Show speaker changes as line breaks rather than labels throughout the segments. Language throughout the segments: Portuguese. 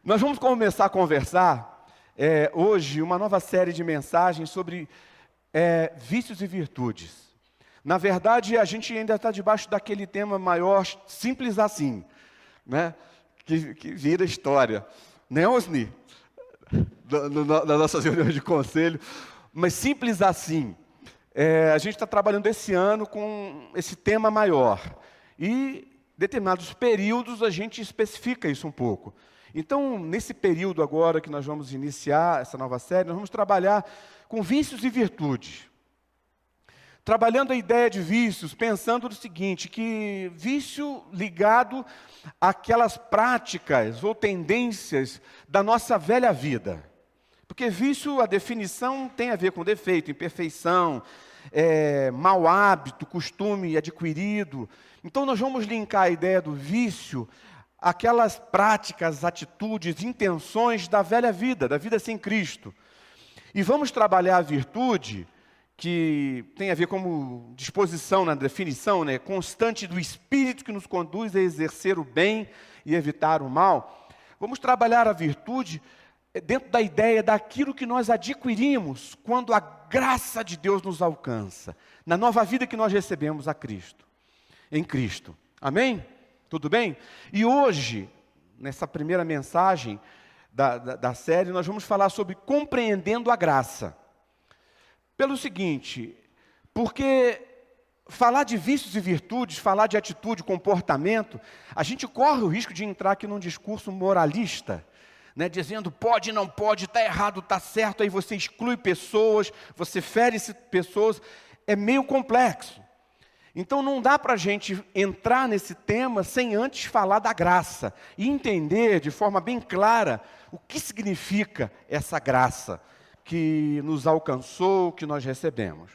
Nós vamos começar a conversar hoje uma nova série de mensagens sobre vícios e virtudes. Na verdade, a gente ainda está debaixo daquele tema maior, simples assim, né? Que vira história. Né, Osni? Das nossas reuniões de conselho. Mas simples assim. A gente está trabalhando esse ano com esse tema maior. E determinados períodos a gente especifica isso um pouco. Então, nesse período agora que nós vamos iniciar essa nova série, nós vamos trabalhar com vícios e virtudes. Trabalhando a ideia de vícios, pensando no seguinte, que vício ligado àquelas práticas ou tendências da nossa velha vida. Porque vício, a definição tem a ver com defeito, imperfeição, mau hábito, costume adquirido. Então nós vamos linkar a ideia do vício àquelas práticas, atitudes, intenções da velha vida, da vida sem Cristo. E vamos trabalhar a virtude, que tem a ver como disposição na definição, né, constante do Espírito que nos conduz a exercer o bem e evitar o mal. Vamos trabalhar a virtude dentro da ideia daquilo que nós adquirimos quando a graça de Deus nos alcança, na nova vida que nós recebemos em Cristo. Amém? Tudo bem? E hoje, nessa primeira mensagem da série, nós vamos falar sobre compreendendo a graça. Pelo seguinte, porque falar de vícios e virtudes, falar de atitude, comportamento, a gente corre o risco de entrar aqui num discurso moralista, né, dizendo pode, não pode, está errado, está certo, aí você exclui pessoas, você fere pessoas, é meio complexo. Então não dá para a gente entrar nesse tema sem antes falar da graça e entender de forma bem clara o que significa essa graça que nos alcançou, que nós recebemos.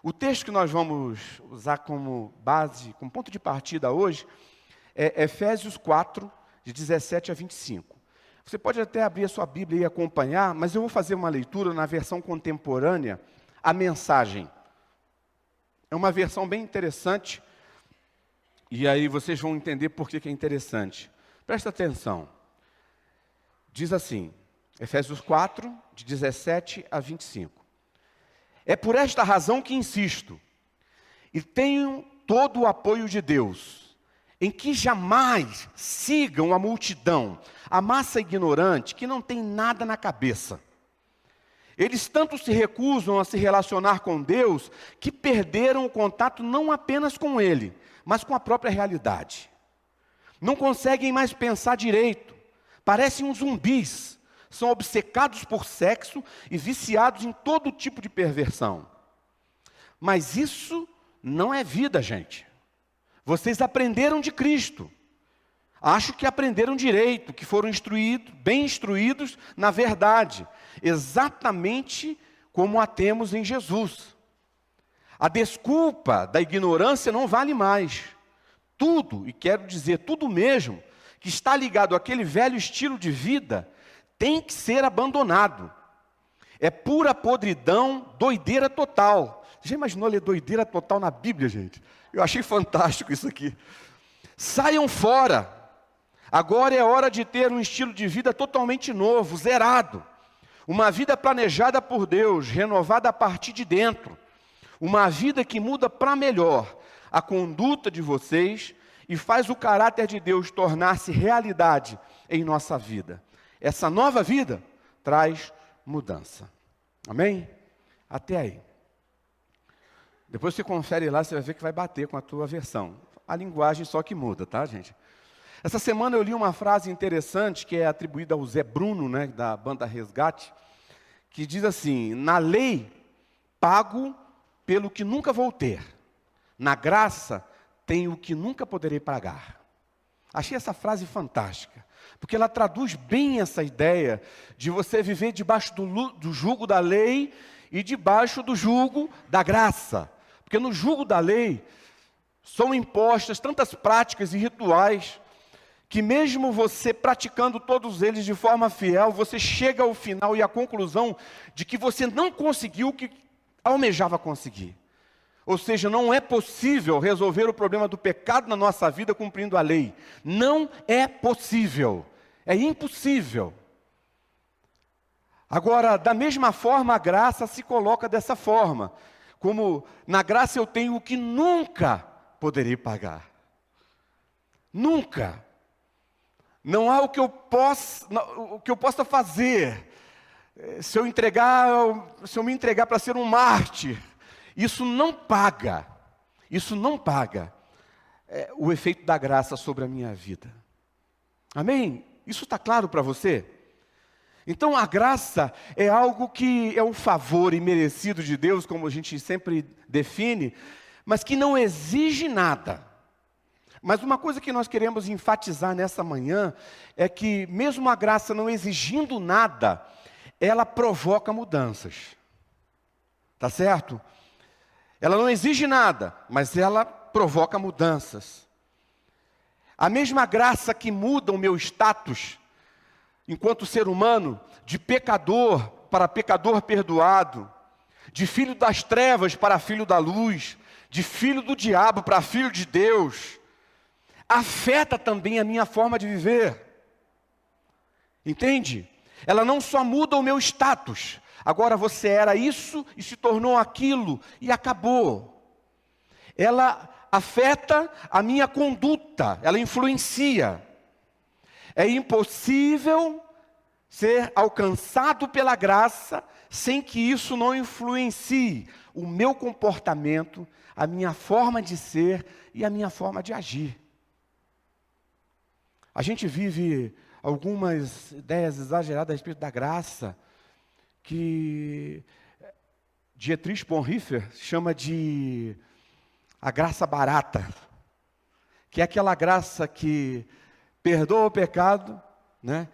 O texto que nós vamos usar como base, como ponto de partida hoje, é Efésios 4, de 17 a 25. Você pode até abrir a sua Bíblia e acompanhar, mas eu vou fazer uma leitura na versão contemporânea, a mensagem. É uma versão bem interessante, e aí vocês vão entender por que é interessante. Presta atenção. Diz assim, Efésios 4, de 17 a 25. É por esta razão que insisto, e tenho todo o apoio de Deus, em que jamais sigam a multidão, a massa ignorante, que não tem nada na cabeça. Eles tanto se recusam a se relacionar com Deus, que perderam o contato não apenas com Ele, mas com a própria realidade. Não conseguem mais pensar direito, parecem uns zumbis, são obcecados por sexo e viciados em todo tipo de perversão. Mas isso não é vida, gente. Vocês aprenderam de Cristo. Acho que aprenderam direito, que foram bem instruídos na verdade, exatamente como a temos em Jesus. A desculpa da ignorância não vale mais. Tudo, e quero dizer tudo mesmo, que está ligado àquele velho estilo de vida, tem que ser abandonado. É pura podridão, doideira total. Já imaginou ler doideira total na Bíblia, gente? Eu achei fantástico isso aqui. Saiam fora. Agora é hora de ter um estilo de vida totalmente novo, zerado. Uma vida planejada por Deus, renovada a partir de dentro. Uma vida que muda para melhor a conduta de vocês e faz o caráter de Deus tornar-se realidade em nossa vida. Essa nova vida traz mudança. Amém? Até aí. Depois você confere lá, você vai ver que vai bater com a tua versão. A linguagem só que muda, tá, gente? Essa semana eu li uma frase interessante que é atribuída ao Zé Bruno, né, da banda Resgate, que diz assim: na lei, pago pelo que nunca vou ter. Na graça, tenho o que nunca poderei pagar. Achei essa frase fantástica, porque ela traduz bem essa ideia de você viver debaixo do jugo da lei e debaixo do jugo da graça. Porque no jugo da lei são impostas tantas práticas e rituais que mesmo você praticando todos eles de forma fiel, você chega ao final e à conclusão de que você não conseguiu o que almejava conseguir. Ou seja, não é possível resolver o problema do pecado na nossa vida cumprindo a lei. Não é possível. É impossível. Agora, da mesma forma, a graça se coloca dessa forma. Como na graça eu tenho o que nunca poderei pagar. Nunca. Não há o que eu possa fazer. Se eu me entregar para ser um mártir, isso não paga. Isso não paga o efeito da graça sobre a minha vida. Amém? Isso está claro para você? Então a graça é algo que é um favor imerecido de Deus, como a gente sempre define, mas que não exige nada. Mas uma coisa que nós queremos enfatizar nessa manhã é que mesmo a graça não exigindo nada, ela provoca mudanças. Tá certo? Ela não exige nada, mas ela provoca mudanças. A mesma graça que muda o meu status enquanto ser humano, de pecador para pecador perdoado, de filho das trevas para filho da luz, de filho do diabo para filho de Deus, afeta também a minha forma de viver. Entende? Ela não só muda o meu status, agora você era isso e se tornou aquilo e acabou. Ela afeta a minha conduta, ela influencia. É impossível ser alcançado pela graça sem que isso não influencie o meu comportamento, a minha forma de ser e a minha forma de agir. A gente vive algumas ideias exageradas a respeito da graça, que Dietrich Bonhoeffer chama de a graça barata, que é aquela graça que perdoa o pecado, né?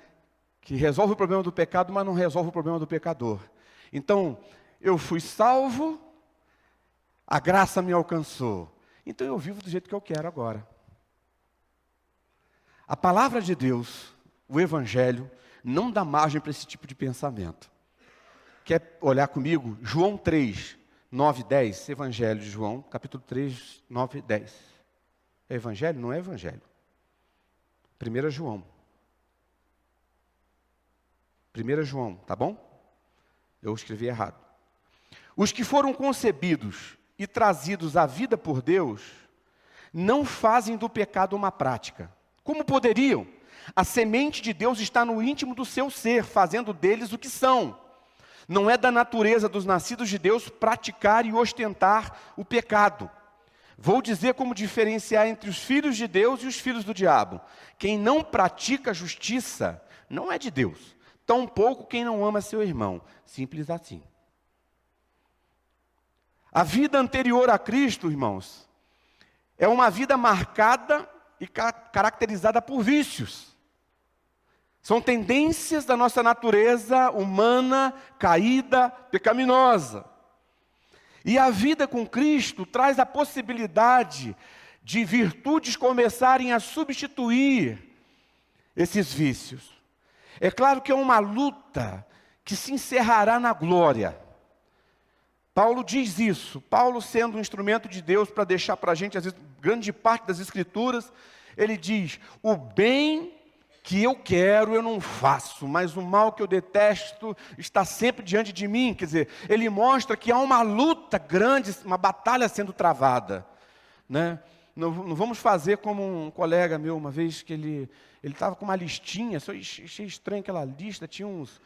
Que resolve o problema do pecado, mas não resolve o problema do pecador. Então, eu fui salvo, a graça me alcançou. Então eu vivo do jeito que eu quero agora. A palavra de Deus, o Evangelho, não dá margem para esse tipo de pensamento. Quer olhar comigo? João 3, 9 e 10, Evangelho de João, capítulo 3, 9 e 10. É Evangelho? Não é Evangelho. 1 João. 1 João, tá bom? Eu escrevi errado. Os que foram concebidos e trazidos à vida por Deus, não fazem do pecado uma prática. Como poderiam? A semente de Deus está no íntimo do seu ser, fazendo deles o que são. Não é da natureza dos nascidos de Deus praticar e ostentar o pecado. Vou dizer como diferenciar entre os filhos de Deus e os filhos do diabo. Quem não pratica justiça não é de Deus. Tampouco quem não ama seu irmão. Simples assim. A vida anterior a Cristo, irmãos, é uma vida marcada e caracterizada por vícios. São tendências da nossa natureza humana, caída, pecaminosa. E a vida com Cristo traz a possibilidade de virtudes começarem a substituir esses vícios. É claro que é uma luta que se encerrará na glória. Paulo diz isso. Paulo, sendo um instrumento de Deus para deixar para a gente grande parte das Escrituras, ele diz: o bem que eu quero eu não faço, mas o mal que eu detesto está sempre diante de mim. Quer dizer, ele mostra que há uma luta grande, uma batalha sendo travada, né? Não vamos fazer como um colega meu, uma vez que ele estava com uma listinha, achei estranho aquela lista, tinha uns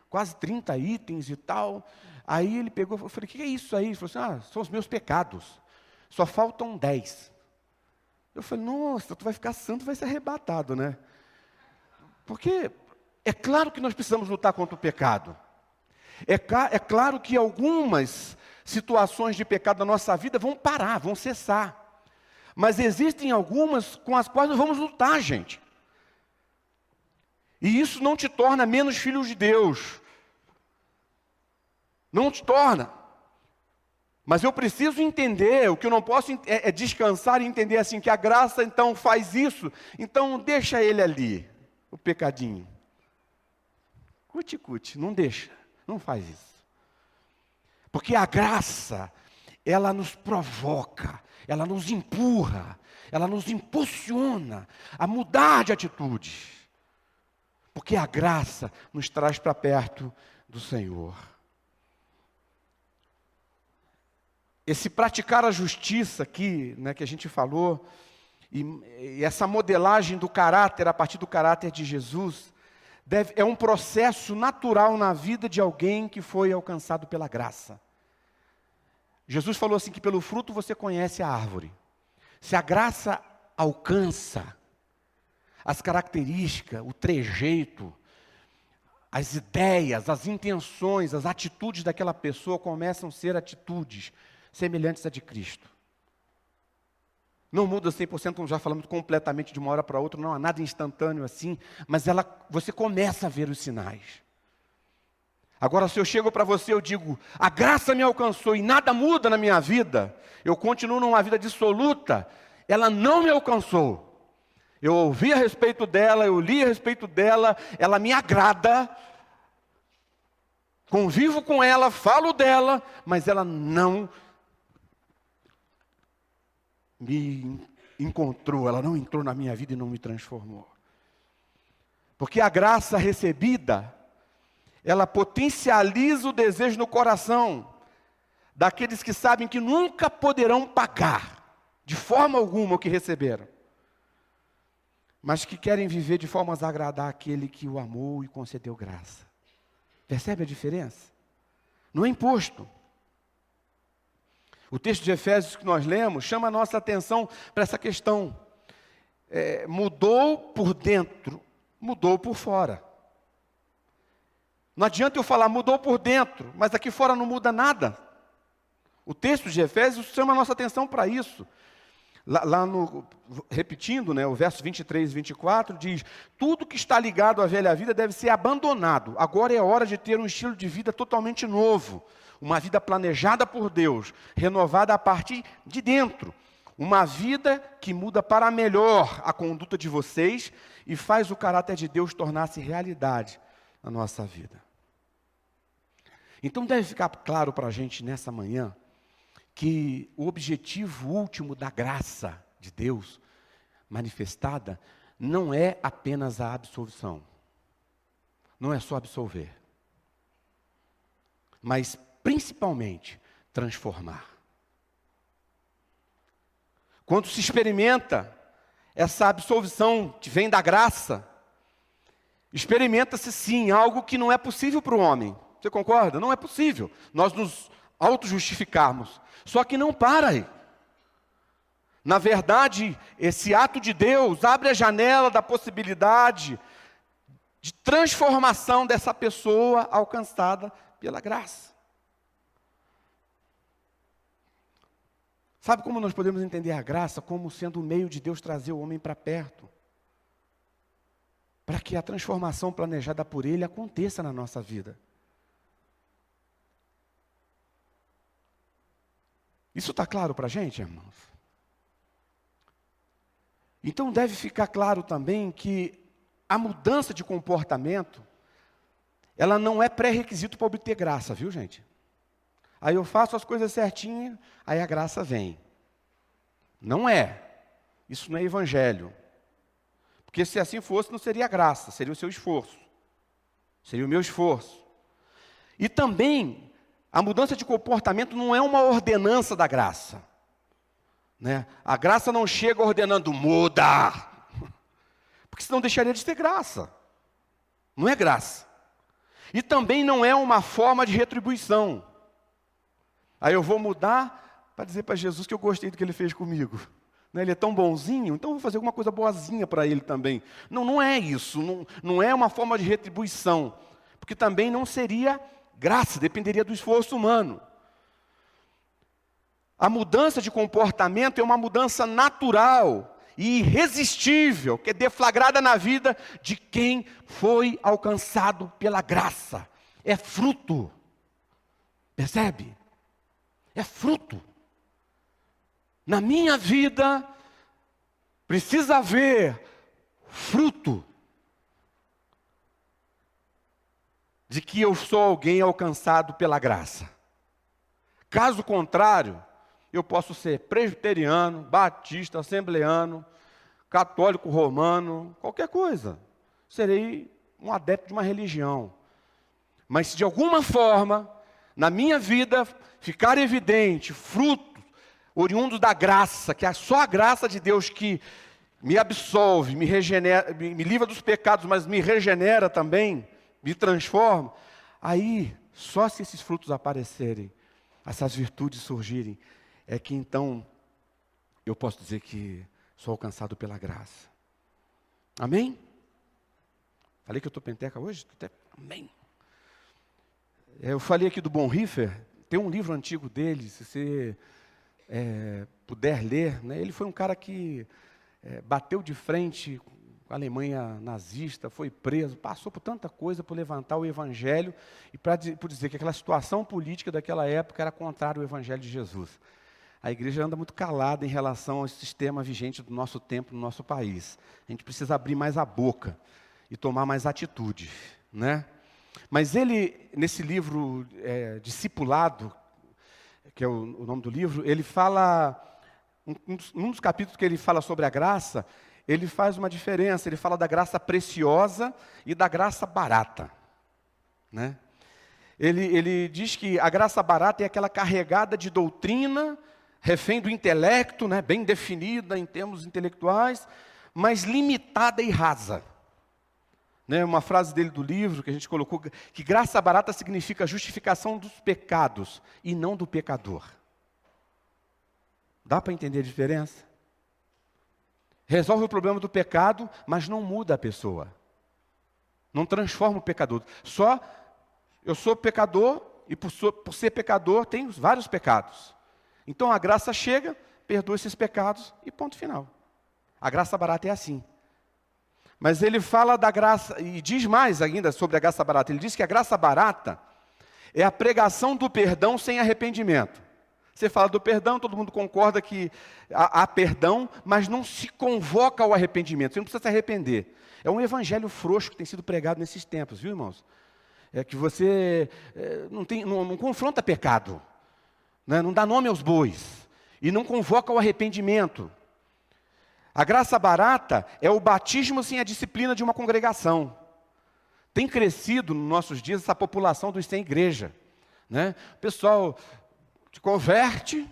quase 30 itens e tal. Aí ele pegou, eu falei: o que é isso aí? Ele falou assim: são os meus pecados, só faltam 10. Eu falei: nossa, tu vai ficar santo, vai ser arrebatado, né? Porque é claro que nós precisamos lutar contra o pecado. É claro que algumas situações de pecado da nossa vida vão parar, vão cessar. Mas existem algumas com as quais nós vamos lutar, gente. E isso não te torna menos filho de Deus. Não te torna. Mas eu preciso entender, o que eu não posso é descansar e entender assim, que a graça então faz isso, então deixa ele ali, o pecadinho. Cuti, não deixa, não faz isso. Porque a graça, ela nos provoca, ela nos empurra, ela nos impulsiona a mudar de atitude. Porque a graça nos traz para perto do Senhor. Esse praticar a justiça aqui, né, que a gente falou, e essa modelagem do caráter, a partir do caráter de Jesus, é um processo natural na vida de alguém que foi alcançado pela graça. Jesus falou assim que pelo fruto você conhece a árvore. Se a graça alcança as características, o trejeito, as ideias, as intenções, as atitudes daquela pessoa começam a ser atitudes semelhantes à de Cristo. Não muda 100%, como já falamos, completamente de uma hora para outra, não há nada instantâneo assim, mas você começa a ver os sinais. Agora, se eu chego para você, eu digo, a graça me alcançou e nada muda na minha vida, eu continuo numa vida dissoluta, ela não me alcançou. Eu ouvi a respeito dela, eu li a respeito dela, ela me agrada, convivo com ela, falo dela, mas ela não me encontrou, ela não entrou na minha vida e não me transformou. Porque a graça recebida, ela potencializa o desejo no coração daqueles que sabem que nunca poderão pagar, de forma alguma, o que receberam, mas que querem viver de formas a agradar aquele que o amou e concedeu graça. Percebe a diferença? Não é imposto. O texto de Efésios que nós lemos chama a nossa atenção para essa questão. Mudou por dentro, mudou por fora. Não adianta eu falar mudou por dentro, mas aqui fora não muda nada. O texto de Efésios chama a nossa atenção para isso. Repetindo, né, o verso 23 e 24 diz: tudo que está ligado à velha vida deve ser abandonado. Agora é hora de ter um estilo de vida totalmente novo. Uma vida planejada por Deus, renovada a partir de dentro. Uma vida que muda para melhor a conduta de vocês e faz o caráter de Deus tornar-se realidade na nossa vida. Então deve ficar claro para a gente nessa manhã que o objetivo último da graça de Deus manifestada não é apenas a absolvição. Não é só absolver. Mas principalmente transformar. Quando se experimenta essa absolvição que vem da graça, experimenta-se sim algo que não é possível para o homem. Você concorda? Não é possível nós nos auto-justificarmos. Só que não para aí. Na verdade, esse ato de Deus abre a janela da possibilidade de transformação dessa pessoa alcançada pela graça. Sabe como nós podemos entender a graça? Como sendo o meio de Deus trazer o homem para perto. Para que a transformação planejada por Ele aconteça na nossa vida. Isso está claro para a gente, irmãos? Então deve ficar claro também que a mudança de comportamento, ela não é pré-requisito para obter graça, viu, gente? Aí eu faço as coisas certinho, aí a graça vem. Não é. Isso não é evangelho. Porque se assim fosse, não seria graça, seria o seu esforço. Seria o meu esforço. E também, a mudança de comportamento não é uma ordenança da graça. Né? A graça não chega ordenando, muda. Porque senão deixaria de ter graça. Não é graça. E também não é uma forma de retribuição. Aí eu vou mudar para dizer para Jesus que eu gostei do que Ele fez comigo. Né? Ele é tão bonzinho, então eu vou fazer alguma coisa boazinha para Ele também. Não, não é isso. Não é uma forma de retribuição. Porque também não seria graça, dependeria do esforço humano. A mudança de comportamento é uma mudança natural e irresistível, que é deflagrada na vida de quem foi alcançado pela graça. É fruto. Percebe? É fruto. Na minha vida, precisa haver fruto de que eu sou alguém alcançado pela graça. Caso contrário, eu posso ser presbiteriano, batista, assembleano, católico romano, qualquer coisa. Serei um adepto de uma religião. Mas se de alguma forma, na minha vida, ficar evidente, fruto, oriundo da graça, que é só a graça de Deus que me absolve, me regenera, me livra dos pecados, mas me regenera também, me transforma, aí, só se esses frutos aparecerem, essas virtudes surgirem, é que então eu posso dizer que sou alcançado pela graça. Amém? Falei que eu estou penteca hoje? Amém. Eu falei aqui do Bonhoeffer, tem um livro antigo dele, se você puder ler, né? Ele foi um cara que bateu de frente com a Alemanha nazista, foi preso, passou por tanta coisa por levantar o Evangelho e por dizer que aquela situação política daquela época era contrária ao Evangelho de Jesus. A igreja anda muito calada em relação ao sistema vigente do nosso tempo, no nosso país. A gente precisa abrir mais a boca e tomar mais atitude, né? Mas ele, nesse livro, Discipulado, que é o nome do livro, ele fala, um dos capítulos que ele fala sobre a graça, ele faz uma diferença, ele fala da graça preciosa e da graça barata, né? Ele diz que a graça barata é aquela carregada de doutrina, refém do intelecto, né, bem definida em termos intelectuais, mas limitada e rasa. Né, uma frase dele do livro, que a gente colocou, que graça barata significa justificação dos pecados e não do pecador. Dá para entender a diferença? Resolve o problema do pecado, mas não muda a pessoa. Não transforma o pecador. Só eu sou pecador e por ser pecador tenho vários pecados. Então a graça chega, perdoa esses pecados e ponto final. A graça barata é assim. Mas ele fala da graça, e diz mais ainda sobre a graça barata. Ele diz que a graça barata é a pregação do perdão sem arrependimento. Você fala do perdão, todo mundo concorda que há perdão, mas não se convoca ao arrependimento. Você não precisa se arrepender. É um evangelho frouxo que tem sido pregado nesses tempos, viu, irmãos? É que você não confronta pecado, né? Não dá nome aos bois, e não convoca ao arrependimento. A graça barata é o batismo sem a disciplina de uma congregação. Tem crescido nos nossos dias essa população dos sem igreja, né? O pessoal se converte,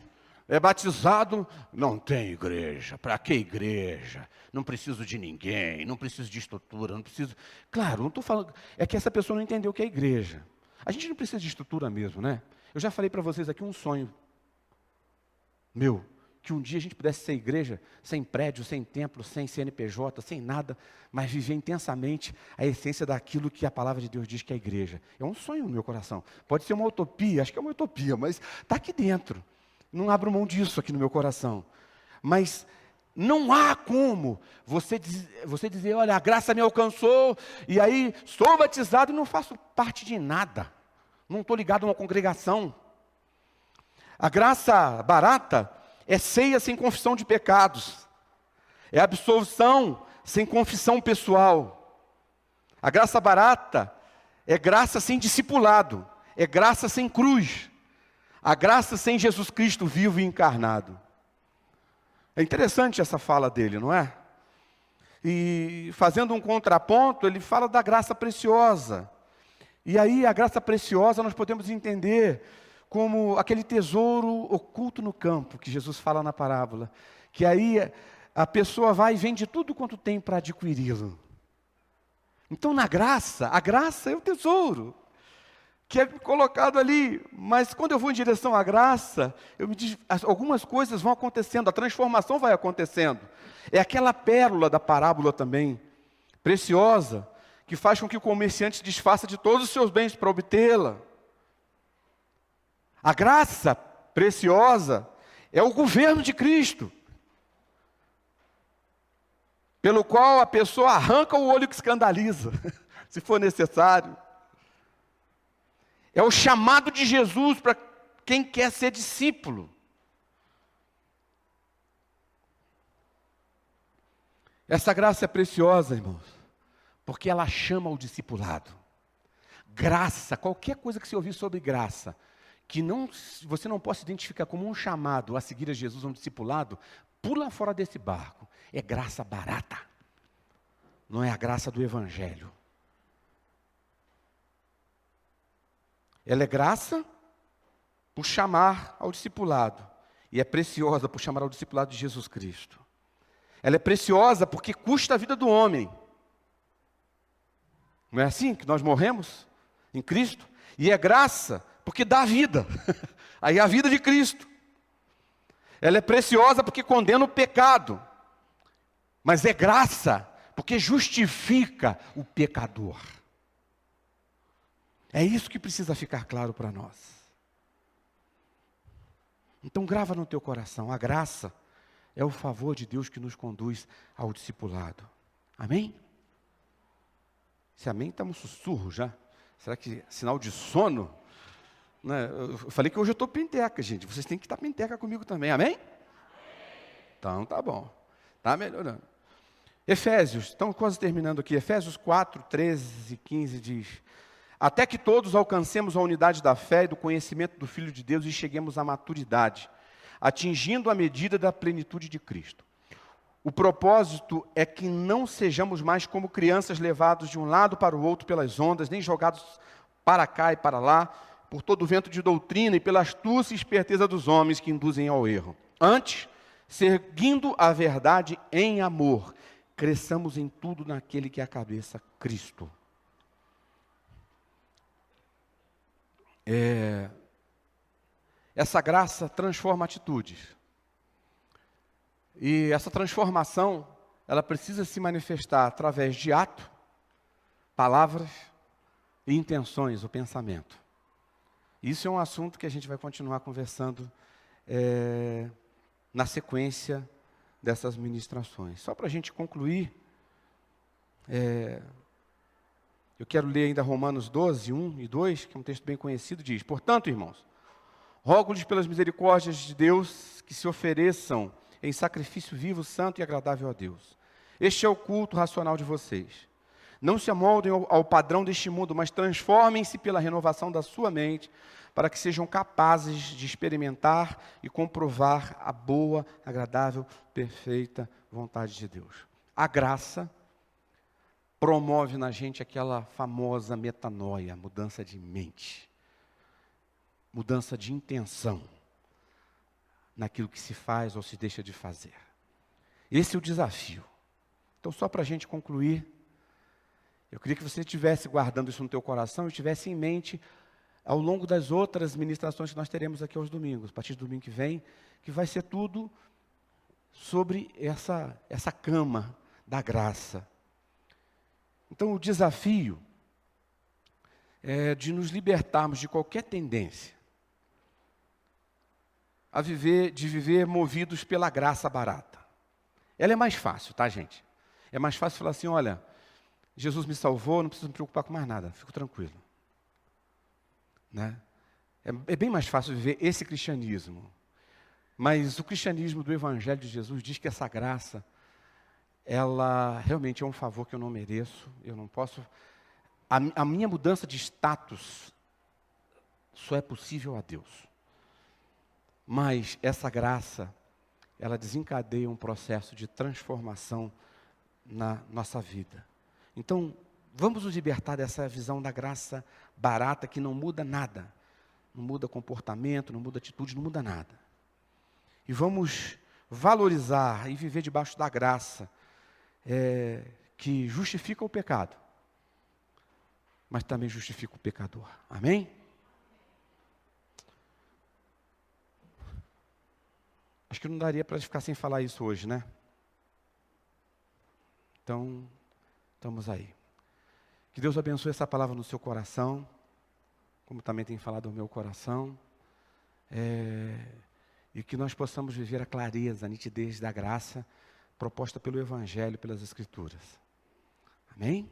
é batizado, não tem igreja, para que igreja? Não preciso de ninguém, não preciso de estrutura, não preciso... Claro, não estou falando... É que essa pessoa não entendeu o que é igreja. A gente não precisa de estrutura mesmo, né? Eu já falei para vocês aqui um sonho meu, que um dia a gente pudesse ser igreja, sem prédio, sem templo, sem CNPJ, sem nada, mas viver intensamente a essência daquilo que a palavra de Deus diz que é a igreja. É um sonho no meu coração. Pode ser uma utopia, acho que é uma utopia, mas está aqui dentro. Não abro mão disso aqui no meu coração. Mas não há como você dizer, olha, a graça me alcançou, e aí sou batizado e não faço parte de nada. Não estou ligado a uma congregação. A graça barata é ceia sem confissão de pecados. É absolvição sem confissão pessoal. A graça barata é graça sem discipulado. É graça sem cruz. A graça sem Jesus Cristo vivo e encarnado. É interessante essa fala dele, não é? E fazendo um contraponto, ele fala da graça preciosa. E aí a graça preciosa nós podemos entender como aquele tesouro oculto no campo, que Jesus fala na parábola, que aí a pessoa vai e vende tudo quanto tem para adquiri-lo. Então na graça, a graça é o tesouro, que é colocado ali, mas quando eu vou em direção à graça, algumas coisas vão acontecendo, a transformação vai acontecendo. É aquela pérola da parábola também, preciosa, que faz com que o comerciante se desfaça de todos os seus bens para obtê-la. A graça preciosa é o governo de Cristo, pelo qual a pessoa arranca o olho que escandaliza, se for necessário. É o chamado de Jesus para quem quer ser discípulo. Essa graça é preciosa, irmãos, porque ela chama o discipulado. Graça, qualquer coisa que você ouvir sobre graça, que você não possa identificar como um chamado a seguir a Jesus, um discipulado, pula fora desse barco. É graça barata. Não é a graça do Evangelho. Ela é graça por chamar ao discipulado. E é preciosa por chamar ao discipulado de Jesus Cristo. Ela é preciosa porque custa a vida do homem. Não é assim que nós morremos em Cristo? E é graça porque dá vida. Aí é a vida de Cristo. Ela é preciosa porque condena o pecado. Mas é graça porque justifica o pecador. É isso que precisa ficar claro para nós. Então grava no teu coração, a graça é o favor de Deus que nos conduz ao discipulado. Amém? Se amém, está um sussurro já. Será que é sinal de sono? Né? Eu falei que hoje eu estou penteca, gente. Vocês têm que estar penteca comigo também, amém? Então tá bom, está melhorando. Efésios, estamos quase terminando aqui. Efésios 4, 13 e 15 diz: até que todos alcancemos a unidade da fé e do conhecimento do Filho de Deus e cheguemos à maturidade, atingindo a medida da plenitude de Cristo. O propósito é que não sejamos mais como crianças levados de um lado para o outro pelas ondas, nem jogados para cá e para lá, por todo o vento de doutrina e pela astúcia e esperteza dos homens que induzem ao erro. Antes, seguindo a verdade em amor, cresçamos em tudo naquele que é a cabeça, Cristo. Essa graça transforma atitudes. E essa transformação, ela precisa se manifestar através de ato, palavras e intenções, o pensamento. Isso é um assunto que a gente vai continuar conversando na sequência dessas ministrações. Só para a gente concluir, eu quero ler ainda Romanos 12, 1 e 2, que é um texto bem conhecido, diz: portanto, irmãos, rogo-lhes pelas misericórdias de Deus que se ofereçam em sacrifício vivo, santo e agradável a Deus. Este é o culto racional de vocês. Não se amoldem ao padrão deste mundo, mas transformem-se pela renovação da sua mente, para que sejam capazes de experimentar e comprovar a boa, agradável, perfeita vontade de Deus. A graça promove na gente aquela famosa metanoia, mudança de mente, mudança de intenção naquilo que se faz ou se deixa de fazer. Esse é o desafio. Então, só para a gente concluir, eu queria que você estivesse guardando isso no teu coração e tivesse em mente ao longo das outras ministrações que nós teremos aqui aos domingos, a partir do domingo que vem, que vai ser tudo sobre essa cama da graça. Então, o desafio é de nos libertarmos de qualquer tendência de viver movidos pela graça barata. Ela é mais fácil, tá, gente? É mais fácil falar assim: olha, Jesus me salvou, não preciso me preocupar com mais nada, fico tranquilo. Né? É bem mais fácil viver esse cristianismo. Mas o cristianismo do Evangelho de Jesus diz que essa graça, ela realmente é um favor que eu não mereço, eu não posso. A minha mudança de status só é possível a Deus. Mas essa graça, ela desencadeia um processo de transformação na nossa vida. Então, vamos nos libertar dessa visão da graça barata que não muda nada. Não muda comportamento, não muda atitude, não muda nada. E vamos valorizar e viver debaixo da graça que justifica o pecado, mas também justifica o pecador. Amém? Acho que não daria para ficar sem falar isso hoje, né? Então, estamos aí. Que Deus abençoe essa palavra no seu coração, como também tem falado no meu coração, e que nós possamos viver a clareza, a nitidez da graça proposta pelo Evangelho, pelas Escrituras. Amém?